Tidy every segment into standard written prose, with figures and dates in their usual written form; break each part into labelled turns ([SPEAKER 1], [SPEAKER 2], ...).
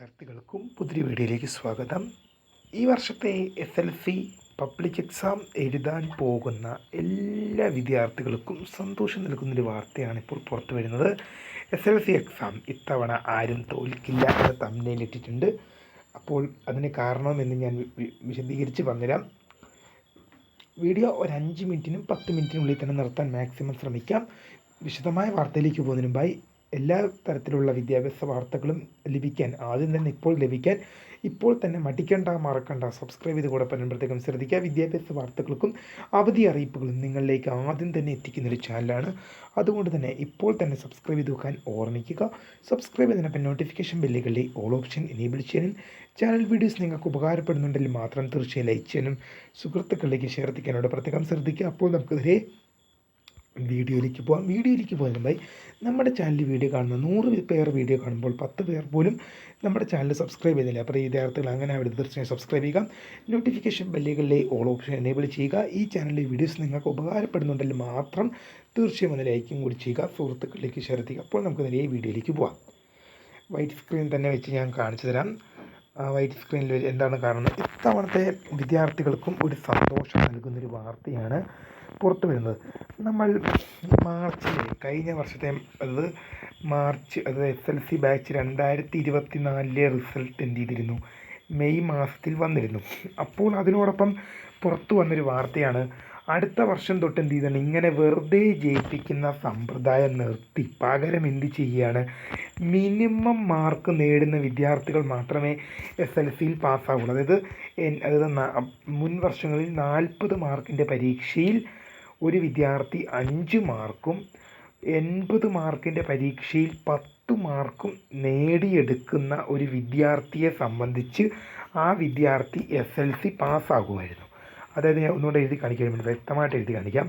[SPEAKER 1] വിദ്യാർത്ഥികൾക്കും പുതിയ വീഡിയോയിലേക്ക് സ്വാഗതം. ഈ വർഷത്തെ SLC പബ്ലിക് എക്സാം എഴുതാൻ പോകുന്ന എല്ലാ വിദ്യാർത്ഥികൾക്കും സന്തോഷം നൽകുന്നൊരു വാർത്തയാണ് ഇപ്പോൾ പുറത്തു വരുന്നത്. SLC എക്സാം ഇത്തവണ ആരും തോൽക്കില്ല എന്ന് തംബ്നെയിലിട്ടിട്ടുണ്ട്. അപ്പോൾ അതിന് കാരണമെന്ന് ഞാൻ വിശദീകരിച്ച് പറഞ്ഞുതരാം. വീഡിയോ ഒരു 5 മിനിറ്റിനും 10 മിനിറ്റിനുള്ളിൽ തന്നെ നിർത്താൻ മാക്സിമം ശ്രമിക്കാം. വിശദമായ വാർത്തയിലേക്ക് പോകുന്നതിന് മുമ്പായി എല്ലാ തരത്തിലുള്ള വിദ്യാഭ്യാസ വാർത്തകളും ലഭിക്കാൻ ഇപ്പോൾ തന്നെ മറക്കണ്ട, സബ്സ്ക്രൈബ് ചെയ്ത് കൂടെ പറയുമ്പോഴത്തേക്കും ശ്രദ്ധിക്കുക. വിദ്യാഭ്യാസ വാർത്തകൾക്കും അവധി അറിയിപ്പുകളും നിങ്ങളിലേക്ക് ആദ്യം തന്നെ എത്തിക്കുന്നൊരു ചാനലാണ്. അതുകൊണ്ട് തന്നെ ഇപ്പോൾ തന്നെ സബ്സ്ക്രൈബ് ചെയ്ത് വെക്കാൻ ഓർമ്മിക്കുക. സബ്സ്ക്രൈബ് ചെയ്തതിനൊപ്പം നോട്ടിഫിക്കേഷൻ ബെല്ലുകളിലെ ഓൾ ഓപ്ഷൻ എനേബിൾ ചെയ്യാനും ചാനൽ വീഡിയോസ് നിങ്ങൾക്ക് ഉപകാരപ്പെടുന്നുണ്ടെങ്കിൽ മാത്രം തീർച്ചയായും ലൈക്ക് ചെയ്യാനും സുഹൃത്തുക്കളിലേക്ക് ഷെയർ ചെയ്യാനോട് പ്രത്യേകം ശ്രദ്ധിക്കുക. അപ്പോൾ നമുക്കിതിരെ വീഡിയോയിലേക്ക് പോകുന്നതിനായി നമ്മുടെ ചാനലിൽ വീഡിയോ കാണുന്ന 100 പേർ വീഡിയോ കാണുമ്പോൾ 10 പേർ പോലും നമ്മുടെ ചാനൽ സബ്സ്ക്രൈബ് ചെയ്യുന്നില്ല. അപ്പോൾ വിദ്യാർത്ഥികൾ അങ്ങനെ അവിടെ തീർച്ചയായും സബ്സ്ക്രൈബ് ചെയ്യുക. നോട്ടിഫിക്കേഷൻ ബെല്ലുകളിലെ ഓൾ ഓപ്ഷൻ എനേബിൾ ചെയ്യുക. ഈ ചാനലിലെ വീഡിയോസ് നിങ്ങൾക്ക് ഉപകാരപ്പെടുന്നുണ്ടെങ്കിൽ മാത്രം തീർച്ചയായും ഒന്ന് ലൈക്കും കൂടി ചെയ്യുക, സുഹൃത്തുക്കളിലേക്ക് ഷെയർ ചെയ്യുക. അപ്പോൾ നമുക്ക് നേരെ വീഡിയോയിലേക്ക് പോകാം. വൈറ്റ് സ്ക്രീൻ തന്നെ വെച്ച് ഞാൻ കാണിച്ചു തരാം. വൈറ്റ് സ്ക്രീനിൽ എന്താണ് കാണുന്നത്? ഇത്തവണത്തെ വിദ്യാർത്ഥികൾക്കും ഒരു സന്തോഷം നൽകുന്നൊരു വാർത്തയാണ് പുറത്തു വരുന്നത്. നമ്മൾ കഴിഞ്ഞ വർഷത്തെ മാർച്ച് SLC ബാച്ച് 2024 റിസൾട്ട് എന്ത് ചെയ്തിരുന്നു? മെയ് മാസത്തിൽ വന്നിരുന്നു. അപ്പോൾ അതിനോടൊപ്പം പുറത്തു വന്നൊരു വാർത്തയാണ്, അടുത്ത വർഷം തൊട്ട് എന്ത് ചെയ്താണ്, ഇങ്ങനെ വെറുതെ ജയിപ്പിക്കുന്ന സമ്പ്രദായം നിർത്തി പകരം എന്ത് ചെയ്യുകയാണ്, മിനിമം മാർക്ക് നേടുന്ന വിദ്യാർത്ഥികൾ മാത്രമേ SLCയിൽ പാസ്സാവുള്ളൂ. അതായത് മുൻ വർഷങ്ങളിൽ 40 മാർക്കിൻ്റെ പരീക്ഷയിൽ ഒരു വിദ്യാർത്ഥി 5 മാർക്കും 80 മാർക്കിൻ്റെ പരീക്ഷയിൽ 10 മാർക്കും നേടിയെടുക്കുന്ന ഒരു വിദ്യാർത്ഥിയെ സംബന്ധിച്ച് ആ വിദ്യാർത്ഥി SLC പാസ്സാകുമായിരുന്നു. അതായത് ഞാൻ ഒന്നുകൂടെ എഴുതി കാണിക്കാൻ വേണ്ടി വ്യക്തമായിട്ട് എഴുതി കാണിക്കാം.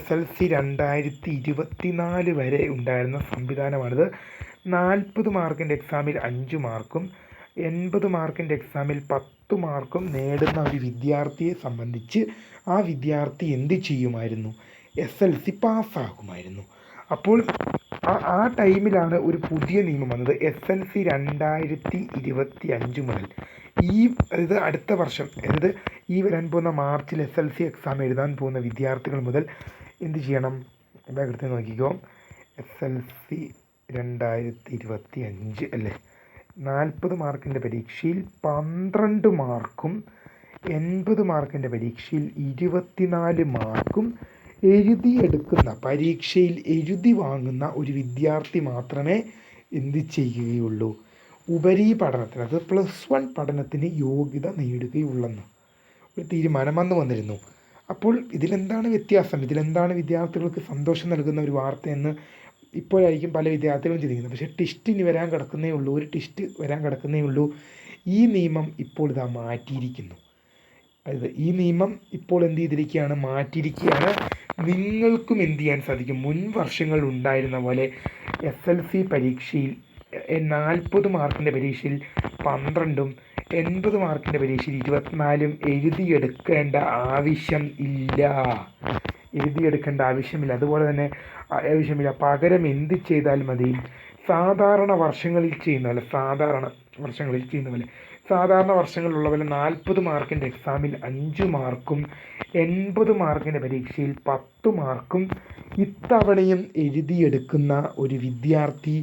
[SPEAKER 1] SLC 2024 വരെ ഉണ്ടായിരുന്ന സംവിധാനമാണിത്. 40 മാർക്കിൻ്റെ എക്സാമിൽ 5 മാർക്കും 80 മാർക്കിൻ്റെ എക്സാമിൽ 10 മാർക്കും നേടുന്ന ഒരു വിദ്യാർത്ഥിയെ സംബന്ധിച്ച് ആ വിദ്യാർത്ഥി എന്ത് ചെയ്യുമായിരുന്നു? SLC പാസ്സാകുമായിരുന്നു. അപ്പോൾ ആ ടൈമിലാണ് ഒരു പുതിയ നിയമം വന്നത്. SLC 2025 മുതൽ അതായത് അടുത്ത വർഷം, അതായത് ഈ വരാൻ പോകുന്ന മാർച്ചിൽ SLC എക്സാം എഴുതാൻ പോകുന്ന വിദ്യാർത്ഥികൾ മുതൽ എന്ത് ചെയ്യണം? എടുത്ത് നോക്കിക്കോ. SLC 2025 അല്ലേ, 40 മാർക്കിൻ്റെ പരീക്ഷയിൽ 12 മാർക്കും 80 മാർക്കിൻ്റെ പരീക്ഷയിൽ 24 മാർക്കും പരീക്ഷയിൽ എഴുതി വാങ്ങുന്ന ഒരു വിദ്യാർത്ഥി മാത്രമേ എന്ത് ചെയ്യുകയുള്ളൂ? ഉപരിപഠനത്തിന്, അത് +1 പഠനത്തിന് യോഗ്യത നേടുകയുള്ളെന്ന് ഒരു തീരുമാനം വന്നിരുന്നു. അപ്പോൾ ഇതിലെന്താണ് വ്യത്യാസം? ഇതിലെന്താണ് വിദ്യാർത്ഥികൾക്ക് സന്തോഷം നൽകുന്ന ഒരു വാർത്തയെന്ന് ഇപ്പോഴായിരിക്കും പല വിദ്യാർത്ഥികളും ചിന്തിക്കുന്നത്. പക്ഷേ ഒരു ടെസ്റ്റ് വരാൻ കിടക്കുന്നേ ഉള്ളൂ. ഈ നിയമം ഇപ്പോൾ മാറ്റിയിരിക്കുന്നു. അതായത് ഈ നിയമം ഇപ്പോൾ എന്ത് ചെയ്തിരിക്കുകയാണ്? മാറ്റിയിരിക്കുകയാണ്. നിങ്ങൾക്കും എന്ത് ചെയ്യാൻ സാധിക്കും? മുൻ വർഷങ്ങളിൽ ഉണ്ടായിരുന്ന പോലെ SLC പരീക്ഷയിൽ 40 മാർക്കിൻ്റെ പരീക്ഷയിൽ 12ഉം 80 മാർക്കിൻ്റെ പരീക്ഷയിൽ 24ഉം എഴുതിയെടുക്കേണ്ട ആവശ്യമില്ല. അതുപോലെ തന്നെ പകരം എന്ത് ചെയ്താൽ മതി? സാധാരണ വർഷങ്ങളിൽ വർഷങ്ങളിലുള്ള പോലെ 40 മാർക്കിൻ്റെ എക്സാമിൽ 5 മാർക്കും 80 മാർക്കിൻ്റെ പരീക്ഷയിൽ 10 മാർക്കും ഇത്തവണയും എഴുതിയെടുക്കുന്ന ഒരു വിദ്യാർത്ഥി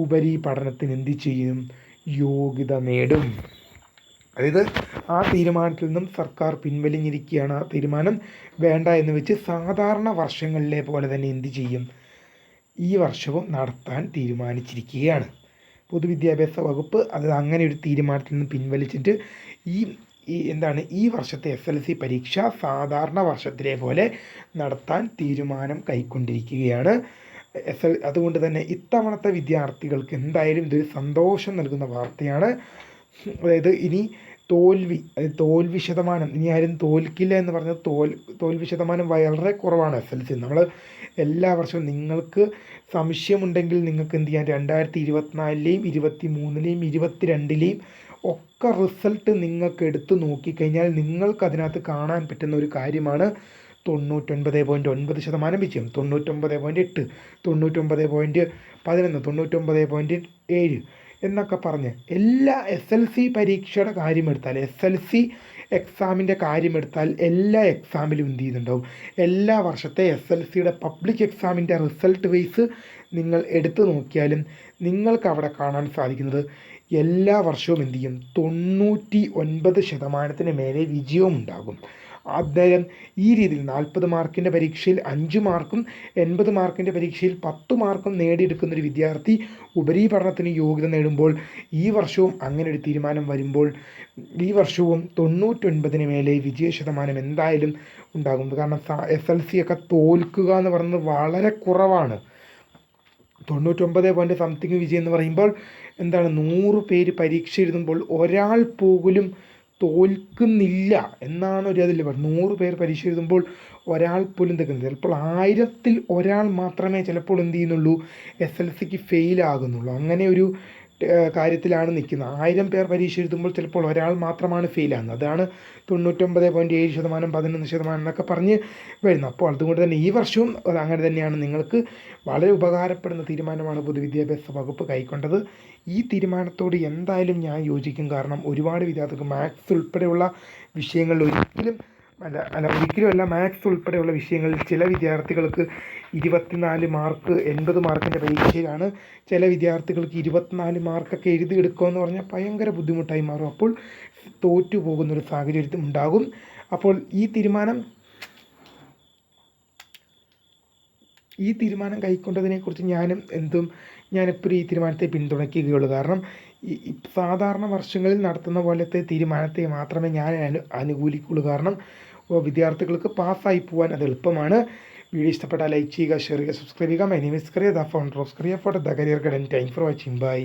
[SPEAKER 1] ഉപരിപഠനത്തിന് എന്ത് ചെയ്യും? യോഗ്യത നേടും. അതായത് ആ തീരുമാനത്തിൽ നിന്നും സർക്കാർ പിൻവലിഞ്ഞിരിക്കുകയാണ്. ആ തീരുമാനം വേണ്ട എന്ന് വെച്ച് സാധാരണ വർഷങ്ങളിലെ പോലെ തന്നെ എന്ത് ചെയ്യും? ഈ വർഷവും നടത്താൻ തീരുമാനിച്ചിരിക്കുകയാണ്. പൊതുവിദ്യാഭ്യാസ വകുപ്പ് അങ്ങനെ ഒരു തീരുമാനത്തിൽ നിന്ന് പിൻവലിച്ചിട്ട് ഈ വർഷത്തെ SLC പരീക്ഷ സാധാരണ വർഷത്തിലെ പോലെ നടത്താൻ തീരുമാനം കൈക്കൊണ്ടിരിക്കുകയാണ്. അതുകൊണ്ട് തന്നെ ഇത്തവണത്തെ വിദ്യാർത്ഥികൾക്ക് എന്തായാലും ഇതൊരു സന്തോഷം നൽകുന്ന വാർത്തയാണ്. അതായത് ഇനി തോൽവി ശതമാനം, ഇനി ആരും തോൽക്കില്ല എന്ന് പറഞ്ഞാൽ തോൽവി ശതമാനം വളരെ കുറവാണ് SLC. നമ്മൾ എല്ലാ വർഷവും നിങ്ങൾക്ക് സംശയമുണ്ടെങ്കിൽ നിങ്ങൾക്ക് എന്ത് ചെയ്യാം? 2024ലെയും 23ലെയും 22ലെയും ഒക്കെ റിസൾട്ട് നിങ്ങൾക്ക് എടുത്തു നോക്കിക്കഴിഞ്ഞാൽ നിങ്ങൾക്കതിനകത്ത് കാണാൻ പറ്റുന്ന ഒരു കാര്യമാണ് 99.9% വിജയം, 99.8, 99.11, 99.7 എന്നൊക്കെ പറഞ്ഞ് എല്ലാ SLC പരീക്ഷയുടെ കാര്യമെടുത്താൽ SLC എക്സാമിൻ്റെ കാര്യമെടുത്താൽ എല്ലാ എക്സാമിലും എന്ത് ചെയ്യുന്നുണ്ടാവും, എല്ലാ വർഷത്തെ SLCയുടെ പബ്ലിക് എക്സാമിൻ്റെ റിസൾട്ട് വൈസ് നിങ്ങൾ എടുത്തു നോക്കിയാലും നിങ്ങൾക്ക് അവിടെ കാണാൻ സാധിക്കുന്നത് എല്ലാ വർഷവും എന്ത് ചെയ്യും, 99% മേലെ വിജയവും ഉണ്ടാകും. അന്നേരം ഈ രീതിയിൽ 40 മാർക്കിൻ്റെ പരീക്ഷയിൽ 5 മാർക്കും 80 മാർക്കിൻ്റെ പരീക്ഷയിൽ 10 മാർക്കും നേടിയെടുക്കുന്നൊരു വിദ്യാർത്ഥി ഉപരിപഠനത്തിന് യോഗ്യത നേടുമ്പോൾ ഈ വർഷവും അങ്ങനെ ഒരു തീരുമാനം വരുമ്പോൾ ഈ വർഷവും 99 മേലെ വിജയശതമാനം എന്തായാലും ഉണ്ടാകും. കാരണം SLC ഒക്കെ തോൽക്കുക എന്ന് പറയുന്നത് വളരെ കുറവാണ്. 99 വിജയം എന്ന് പറയുമ്പോൾ എന്താണ്, 100 പേര് പരീക്ഷ എഴുതുമ്പോൾ ഒരാൾ പോലും തോൽക്കുന്നില്ല എന്നാണ് ഒരു അതിൽ പറയുന്നത്. 100 പേർ പരീക്ഷ എഴുതുമ്പോൾ ഒരാൾ പോലും തെക്കുന്നില്ല. ചിലപ്പോൾ 1000-ൽ ഒരാൾ മാത്രമേ ചിലപ്പോൾ എന്ത് ചെയ്യുന്നുള്ളൂ, SLCക്ക് ഫെയിലാകുന്നുള്ളൂ. അങ്ങനെ ഒരു കാര്യത്തിലാണ് നിൽക്കുന്നത്. 1000 പേർ പരീക്ഷ എഴുതുമ്പോൾ ചിലപ്പോൾ ഒരാൾ മാത്രമാണ് ഫെയിലാകുന്നത്. അതാണ് 99.7%, 11% എന്നൊക്കെ പറഞ്ഞ് വരുന്നത്. അപ്പോൾ അതുകൊണ്ട് തന്നെ ഈ വർഷവും അത് അങ്ങനെ തന്നെയാണ്. നിങ്ങൾക്ക് വളരെ ഉപകാരപ്പെടുന്ന തീരുമാനമാണ് പൊതുവിദ്യാഭ്യാസ വകുപ്പ് കൈക്കൊണ്ടത്. ഈ തീരുമാനത്തോട് എന്തായാലും ഞാൻ യോജിക്കും. കാരണം ഒരുപാട് വിദ്യാർത്ഥികൾക്ക് മാത്സ് ഉൾപ്പെടെയുള്ള വിഷയങ്ങളിൽ ഒരിക്കലും മാത്സ് ഉൾപ്പെടെയുള്ള വിഷയങ്ങളിൽ ചില വിദ്യാർത്ഥികൾക്ക് 24 മാർക്ക് 80 മാർക്കിൻ്റെ പരീക്ഷയിലാണ് ചില വിദ്യാർത്ഥികൾക്ക് 24 മാർക്കൊക്കെ എഴുതിയെടുക്കുക എന്ന് പറഞ്ഞാൽ ഭയങ്കര ബുദ്ധിമുട്ടായി മാറും. അപ്പോൾ തോറ്റു പോകുന്നൊരു സാഹചര്യത്തിൽ ഉണ്ടാകും. അപ്പോൾ ഈ തീരുമാനം കൈക്കൊണ്ടതിനെക്കുറിച്ച് ഞാനെപ്പോഴും ഈ തീരുമാനത്തെ പിന്തുണയ്ക്കുകയുള്ളൂ. കാരണം ഈ സാധാരണ വർഷങ്ങളിൽ നടത്തുന്ന പോലത്തെ തീരുമാനത്തെ മാത്രമേ ഞാൻ അനുകൂലിക്കുകയുള്ളൂ. കാരണം വിദ്യാർത്ഥികൾക്ക് പാസ്സായി പോകാൻ അത് എളുപ്പമാണ്. വീഡിയോ ഇഷ്ടപ്പെട്ടാൽ ലൈക്ക് ചെയ്യുക, ഷെയർ ചെയ്യുക, സബ്സ്ക്രൈബ് ചെയ്യുക. My name is Kariya, the founder of Kariya for the career guidance. Thank for watching. By.